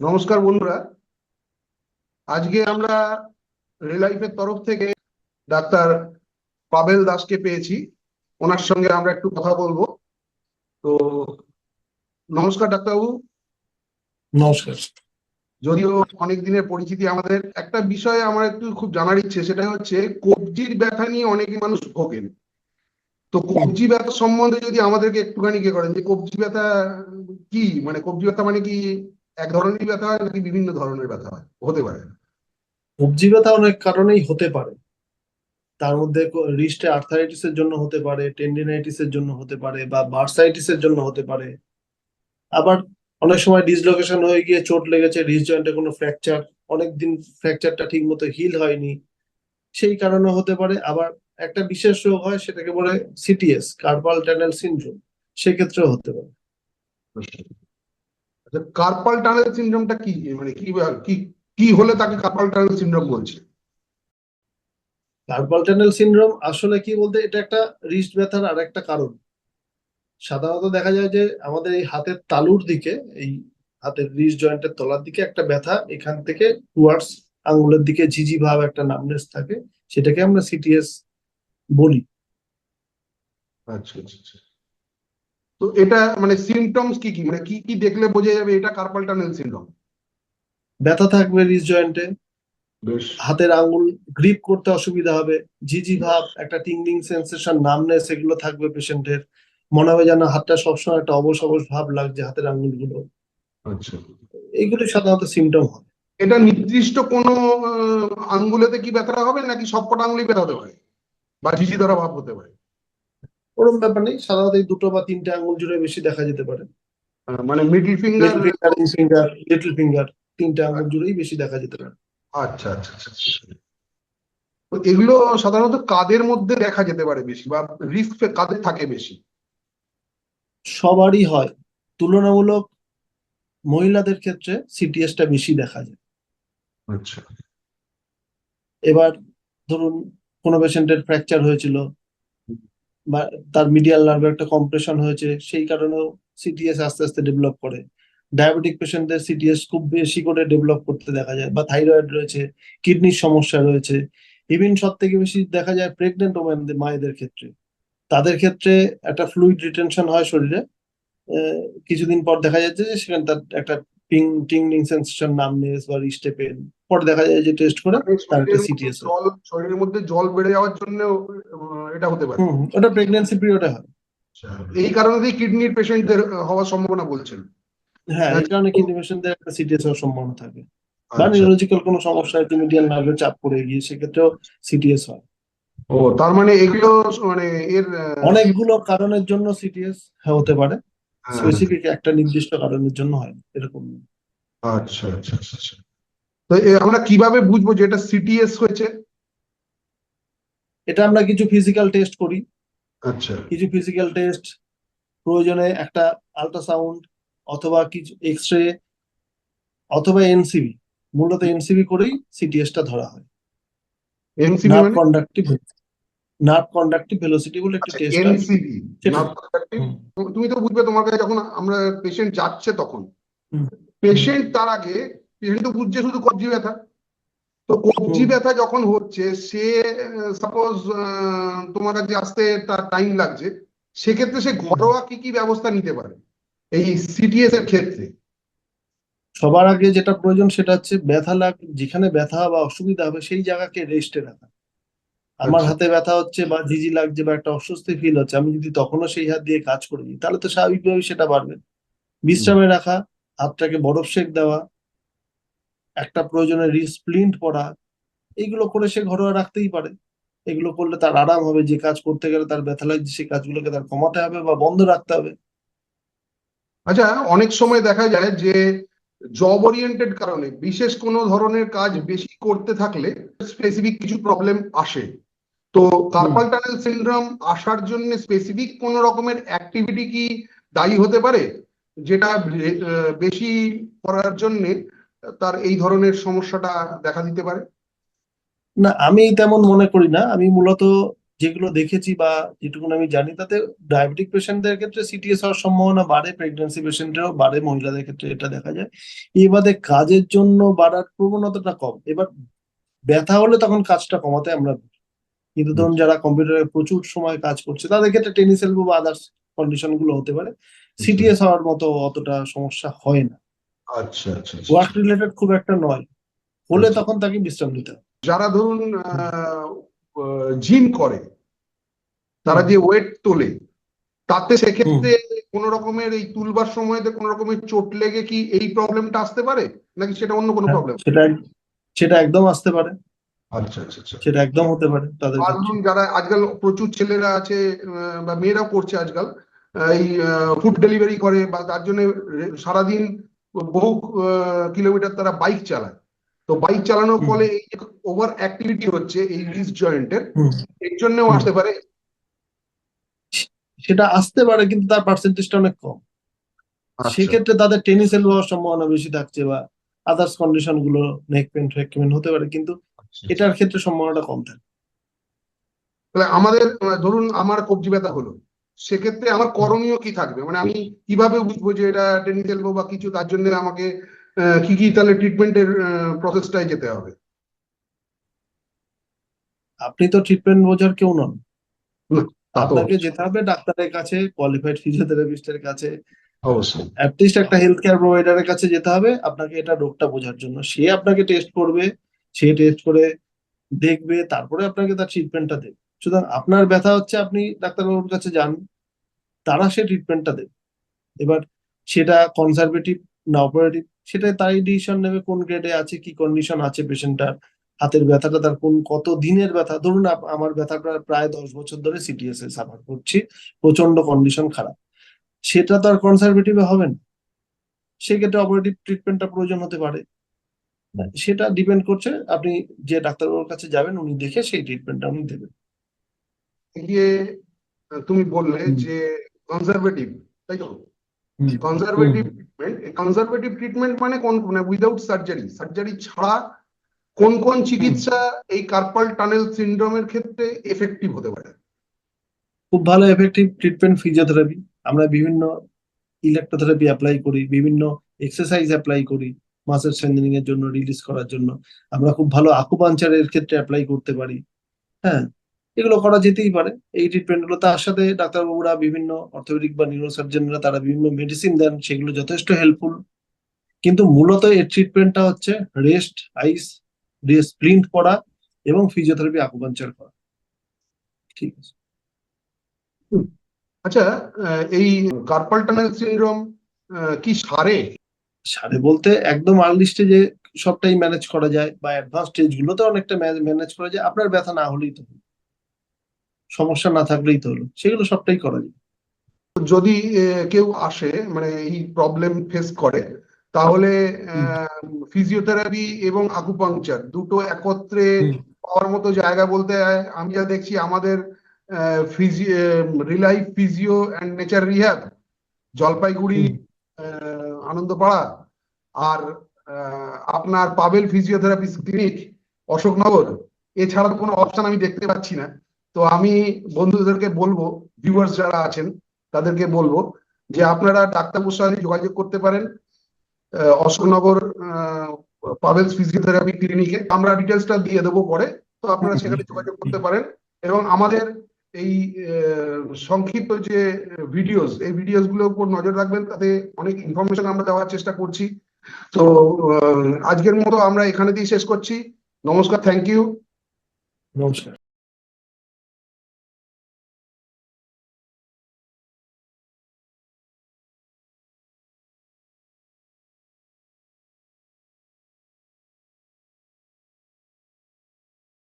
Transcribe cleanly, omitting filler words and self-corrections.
নমস্কার বন্ধুরা। আজকে আমরা রিলাইফের তরফ থেকে ডাক্তার পাবেল দাসকে পেয়েছি। ওনার সঙ্গে আমরা একটু কথা বলবো। তো নমস্কার ডাক্তারবাবু। নমস্কার। যদিও অনেক দিনের পরিচিতি, আমাদের একটা বিষয়ে আমার একটু খুব জানার ইচ্ছে, সেটা হচ্ছে কবজির ব্যথা নিয়ে অনেক মানুষ ভোগেন। তো কবজি ব্যথা সম্বন্ধে যদি আমাদেরকে একটুখানি করেন যে কবজি ব্যথা কি, মানে কবজি ব্যথা মানে কি এক ধরনের ব্যথা হয় নাকি বিভিন্ন ধরনের ব্যথা হয় হতে পারে? কবজি ব্যথা অনেক কারণেই হতে পারে। তার মধ্যে রিস্টে আর্থারাইটিস এর জন্য হতে পারে, টেন্ডিনাইটিস এর জন্য হতে পারে, বা বার্সাইটিস এর জন্য হতে পারে। আবার অনেক সময় ডিসলোকেশন হয়ে গিয়ে চোট লেগেছে, রিস্ট জয়েন্টে কোনো ফ্র্যাকচার, অনেকদিন ফ্র্যাকচারটা ঠিক মতো হিল হয়নি, সেই কারণে হতে পারে। আবার একটা বিশেষ রোগ হয়, সেটাকে বলে সিটিএস, কার্পাল টানেল সিনড্রোম, সেক্ষেত্রেও হতে পারে। আচ্ছা, কার্পাল টানেল সিনড্রোমটা কি, মানে কি কি কি হলে তাকে কার্পাল টানেল সিনড্রোম বলছে? কার্পাল টানেল সিনড্রোম আসলে কি বলতে, এটা একটা রিস্ট ব্যথার আর একটা কারণ। সাধারণত দেখা যায় যে আমাদের এই হাতের তালুর দিকে, এই হাতের রিস্ট জয়েন্টের তলার দিকে একটা ব্যথা, এখান থেকে টুয়ার্ডস আঙ্গুলের দিকে ঝিঝি ভাব একটা নামনেস থাকে, সেটাকে আমরা সিটিএস বলি। আচ্ছা আচ্ছা আচ্ছা। তো এটা মানে সিমটমস কি কি, মানে কি কি দেখলে বোঝা যাবে এটা কার্পাল টানেল সিনড্রোম? ব্যথা থাকবে রিস্ট জয়েন্টে, বেশ। হাতের আঙ্গুল গ্রিপ করতে অসুবিধা হবে, ঝিঝি ভাব, একটা টিংলিং সেন্সেশন, নামনেস, এগুলো থাকবে পেশেন্টের। মনে হবে যেন হাতটা সবসময় একটা অবশ অবশ ভাব লাগছে হাতের আঙ্গুলগুলো। আচ্ছা, এইগুলো সাধারণত সিমটম হয়। এটা নির্দিষ্ট কোনো আঙ্গুলেতে কি ব্যথা হবে নাকি সবকটা আঙ্গুলেই ব্যথা হতে পারে বা ঝিঝি ধরা ভাব হতে পারে? ওরকম ব্যাপার নেই, সাধারণত এই দুটো বা তিনটে আঙ্গুল জুড়ে বেশি দেখা যেতে পারে। মানে middle finger? Middle finger, ring finger, little finger, তিনটে আঙ্গুল জুড়েই বেশি দেখা যেতে পারে। আচ্ছা আচ্ছা আচ্ছা আচ্ছা। তো এগুলো সাধারণত কাদের মধ্যে দেখা যেতে পারে বেশি, বা রিস্ক কাদের থাকে বেশি? সবারই হয়, তুলনামূলক মহিলাদের ক্ষেত্রে সিটিএসটা বেশি দেখা যায়। আচ্ছা। এবার ধরুন, কোনো পেশেন্টের ফ্র্যাকচার হয়েছিল, বা তার মিডিয়াল নার্ভে একটা কম্প্রেশন হয়েছে, সেই কারণেও সিটিএস আস্তে আস্তে ডেভেলপ করে। ডায়াবেটিক পেশেন্টদের সিটিএস খুব বেশি করে ডেভেলপ করতে দেখা যায়, বা থাইরয়েড রয়েছে, কিডনির সমস্যা রয়েছে। ইভেন সব থেকে বেশি দেখা যায় প্রেগনেন্ট ওমেনদের, মায়েদের ক্ষেত্রে। তাদের ক্ষেত্রে একটা ফ্লুইড রিটেনশন হয় শরীরে। আহ, কিছুদিন পর দেখা যাচ্ছে যে সেখানে তার একটা টিংলিং সেন্সেশন, নামনেস বা রিস্টে পেন। পরে দেখা যায় যে টেস্ট করে মানে তার একটা সিটিএস। শরীরের মধ্যে জল বেড়ে যাওয়ার জন্য এটা হতে পারে। ওটা প্রেগনেন্সি পিরিয়ডে হয়। আচ্ছা, এই কারণেই কিডনির পেশেন্টদের হওয়ার সম্ভাবনা বলছেন? হ্যাঁ, না? এই কারণে কিডনি পেশেন্টদের একটা সিটিএস হওয়ার সম্ভাবনা থাকে। বা আচ্ছা। নিউরোলজিক্যাল কোনো সমস্যা হয়তো, মিডিয়াল নার্ভে চাপ পড়ে গিয়ে, সেক্ষেত্রেও সিটিএস হয়। ও, তার মানে এগুলো মানে এর অনেকগুলো কারণের জন্য সিটিএস হতে পারে, হ্যাঁ, স্পেসিফিক একটা নির্দিষ্ট কারণের জন্য হয় না, এরকম না। আচ্ছা আচ্ছা আচ্ছা আচ্ছা। তো আমরা কিভাবে বুঝবো যে এটা সিটিএস হয়েছে? এটা আমরা কিছু ফিজিক্যাল টেস্ট করি। আচ্ছা। কিছু ফিজিক্যাল টেস্ট, প্রয়োজনে একটা আল্ট্রাসাউন্ড, অথবা কিছু এক্স রে, অথবা এনসিবি। মূলত এনসিবি করেই সিটিএসটা ধরা হয়। এনসিবি নার্ভ মানে? কন্ডাক্টিভ, নার্ভ কন্ডাক্টিভ ভেলোসিটি বলে একটা আচ্ছা, টেস্ট হয়, এনসিবি সেটা। না? হুম। তুমি তো বুঝবে, তোমার কাছে যখন আমরা পেশেন্ট যাচ্ছে তখন হুম। হুম। পেশেন্ট তার আগে পেশেন্ট তো বুঝছে শুধু কবজি ব্যথা। তো কবজি হুম। ব্যথা যখন হচ্ছে, সে সাপোজ তোমার কাছে আসতে তার টাইম লাগছে, সেক্ষেত্রে সে হুম। ঘরোয়া কি কি ব্যবস্থা নিতে পারে এই সিটিএস এর ক্ষেত্রে? সবার আগে যেটা প্রয়োজন সেটা হচ্ছে, ব্যথা যেখানে ব্যথা বা অসুবিধা হবে সেই জায়গাকে রেস্টে রাখা। আমার আচ্ছা। হাতে ব্যথা হচ্ছে বা ঝিঝি লাগছে বা একটা অস্বস্তি ফিল হচ্ছে, আমি যদি তখনও সেই হাত দিয়ে কাজ করে দিই, তাহলে তো স্বাভাবিকভাবেই সেটা বাড়বে। হুম। বিশ্রামে রাখা, হাতটাকে বরফ সেক দেওয়া, একটা প্রয়োজনে রিস্প্লিন্ট পরা, এইগুলো করে সে ঘরোয়া রাখতেই পারে। এগুলো করলে তার আরাম হবে, যে কাজ করতে গেলে তার ব্যথা লাগছে সেই কাজগুলোকে তার কমাতে হবে বা বন্ধ রাখতে হবে। আচ্ছা, অনেক সময় দেখা যায় যে জব ওরিয়েন্টেড কারণে বিশেষ কোনো ধরনের কাজ হুম। বেশি করতে থাকলে স্পেসিফিক কিছু প্রবলেম আসে। তো হুম। কার্পাল টানেল সিনড্রোম আসার জন্য স্পেসিফিক কোন রকমের অ্যাক্টিভিটি কি দায়ী হতে পারে, যেটা বেশি করার জন্য তার এই ধরনের সমস্যাটা দেখা দিতে পারে? না, আমি তেমন মনে করি না। আমি মূলত যেগুলো দেখেছি বা যেটুকুন আমি জানি তাতে ডায়াবেটিক পেশেন্টদের ক্ষেত্রে সিটিএস হওয়ার সম্ভাবনা বাড়ে, প্রেগন্যান্সি পেশেন্টেরও বাড়ে, মহিলাদের ক্ষেত্রে এটা দেখা যায়। এ বাদে কাজের জন্য বাড়ার প্রবণতাটা কম। এবার ব্যথা হলে তখন কাজটা কমাতে আমরা বলি। কিন্তু ধরুন যারা কম্পিউটারে প্রচুর সময় কাজ করছে তাদের ক্ষেত্রে টেনিস এলবো বা আদার্স কন্ডিশন গুলো হতে পারে, সিটিএস হওয়ার মতো অতটা সমস্যা হয় না, আচ্ছা আচ্ছা আচ্ছা ওয়ার্ক রিলেটেড খুব একটা নয়, হলে আচ্ছা। তখন তাকে বিশ্রাম নিতে হবে। যারা ধরুন হুম জিম করে, তারা হুম যে ওয়েট তোলে, তাতে হুম। সেক্ষেত্রে কোনো রকমের এই তুলবার সময়তে কোনো রকমের চোট লেগে কি এই প্রবলেমটা আসতে পারে, নাকি সেটা অন্য কোনো হ্যাঁ, প্রবলেম? সেটা একদম আসতে পারে, আচ্ছা আচ্ছা আচ্ছা। সেটা একদম হতে পারে তাদের আর ক্ষেত্রে। ধরুন যারা আজকাল প্রচুর ছেলেরা আছে বা মেয়েরাও করছে আজকাল, এই ফুড ডেলিভারি করে বা তার জন্য সারাদিন বহু কিলোমিটার তারা বাইক চালায়, তো বাইক চালানোর হুম ফলে এই যে ওভার অ্যাক্টিভিটি হচ্ছে এই রিস্ট জয়েন্টের, হুম এর জন্যও হুম। আসতে পারে। সেটা আসতে পারে কিন্তু তার পার্সেন্টেজটা অনেক কম। আচ্ছা সেক্ষেত্রে তাদের টেনিস এলবো হওয়ার সম্ভাবনা বেশি থাকছে, বা আদার্স কন্ডিশন গুলো, নেক পেন ফেক পেন হতে পারে, কিন্তু আচ্ছা আচ্ছা। এটার ক্ষেত্রে সম্ভাবনাটা কম থাকে। তাহলে আমাদের ধরুন আমার কবজি ব্যথা হলো, সেক্ষেত্রে আমার হুম। করণীয় কি থাকবে, মানে আমি কিভাবে বুঝবো যে এটা টেনিস এলবো বা কিছু, তার জন্য আমাকে কি কি তাহলে ট্রিটমেন্টের প্রসেসটাই যেতে হবে? আপনি তো ট্রিটমেন্ট বোঝার কেউ নন, না, তা তো আপনাকে অবশ্যই। যেতে হবে ডাক্তারের কাছে, কোয়ালিফাইড ফিজিওথেরাপিস্টের কাছে, অবশ্যই। অ্যাটলিস্ট একটা হেলথ কেয়ার প্রোভাইডারের কাছে যেতে হবে আপনাকে এটা রোগটা বোঝার জন্য। সে আপনাকে টেস্ট করবে, সে টেস্ট করে দেখবে, তারপরে আপনাকে তার ট্রিটমেন্টটা দেবে। সুতরাং আপনার ব্যথা হচ্ছে, আপনি ডাক্তারবাবুর কাছে যান, তারা সে ট্রিটমেন্টটা দেবে। এবার সেটা কনজারভেটিভ না অপারেটিভ, সেটা তাই ডিসিশন নেবে কোন গ্রেডে আছে, কি কন্ডিশন আছে পেশেন্টটার, হাতের ব্যথাটা তার কোন কত দিনের ব্যথা। ধরুন আমার ব্যথাটা প্রায় 10 বছর ধরে সিটিএস এ সাফার করছি, প্রচন্ড কন্ডিশন খারাপ, সেটা তো আর কনজারভেটিভে হবে না, সেক্ষেত্রে অপারেটিভ ট্রিটমেন্টটা প্রয়োজন হতে পারে। সেটা ডিপেন্ড করছে, আপনি যে ডাক্তারবাবুর কাছে যাবেন উনি দেখে সেই ট্রিটমেন্টটা উনি দেবেন। গিয়ে তুমি বললে হুম যে কনজারভেটিভ, তাই তো? হুম হুম। কনজারভেটিভ ট্রিটমেন্ট, কনজারভেটিভ ট্রিটমেন্ট মানে কোন, মানে উইদাউট সার্জারি, সার্জারি ছাড়া কোন কোন হুম। চিকিৎসা এই কার্পাল টানেল সিনড্রোমের ক্ষেত্রে এফেক্টিভ হতে পারে? খুব ভালো এফেক্টিভ ট্রিটমেন্ট ফিজিওথেরাপি। আমরা বিভিন্ন ইলেকট্রোথেরাপি অ্যাপ্লাই করি, বিভিন্ন এক্সারসাইজ অ্যাপ্লাই করি মাসেল স্ট্রেংথেনিং এর জন্য, রিলিজ করার জন্য। আমরা খুব ভালো আকুপাঞ্চারের ক্ষেত্রে অ্যাপ্লাই করতে পারি। হ্যাঁ, এগুলো করা যেতেই পারে। এই ট্রিটমেন্ট গুলো, তার সাথে ডাক্তারবাবুরা বিভিন্ন অর্থোপেডিক বা নিউরোসার্জনরা তারা বিভিন্ন মেডিসিন দেন, সেগুলো যথেষ্ট হেল্পফুল। কিন্তু মূলত এর ট্রিটমেন্টটা হচ্ছে রেস্ট, আইস, স্প্লিন্ট করা এবং ফিজিওথেরাপি আকুপাঞ্চার করা। ঠিক আছে। হুম। আচ্ছা, এই কার্পাল টানেল সিনড্রোম কি সারে? সারে বলতে একদম আর্লি স্টেজে সবটাই ম্যানেজ করা যায়, বা অ্যাডভান্স স্টেজ গুলোতে অনেকটা ম্যানেজ করা যায়। আপনার ব্যথা না হলেই তো হলো, সমস্যা না থাকলেই তো হলো, সেগুলো সবটাই করা যায়। যদি কেউ আসে মানে এই প্রবলেম ফেস করে, তাহলে হুম ফিজিওথেরাপি এবং আকুপাংচার দুটো একত্রে হুম পাওয়ার মতো জায়গা বলতে আমি যা দেখছি আমাদের relief physio and nature rehab, Jalpaiguri, হুম আনন্দপাড়া, আর আপনার পাবেল ফিজিওথেরাপি ক্লিনিক, অশোকনগর, এছাড়া তো কোনো অপশন আমি দেখতে পাচ্ছি না। তো আমি বন্ধুদেরকে বলবো, ভিউয়ার্স যারা আছেন তাদেরকে বলবো যে আপনারা ডাক্তারবাবুর সাথে যোগাযোগ করতে পারেন অশোকনগর পাবেলস ফিজিওথেরাপি ক্লিনিকে, আমরা ডিটেলসটা দিয়ে দেবো পরে। তো হুম আপনারা হুম সেখানে যোগাযোগ হুম। করতে পারেন, এবং আমাদের এই সংক্ষিপ্ত যে ভিডিওস, এই ভিডিওস গুলোর উপর নজর রাখবেন, তাতে অনেক ইনফরমেশন আমরা দেওয়ার চেষ্টা করছি। তো আজকের মতো আমরা এখানে দিয়ে শেষ করছি। নমস্কার, থ্যাংক ইউ। নমস্কার।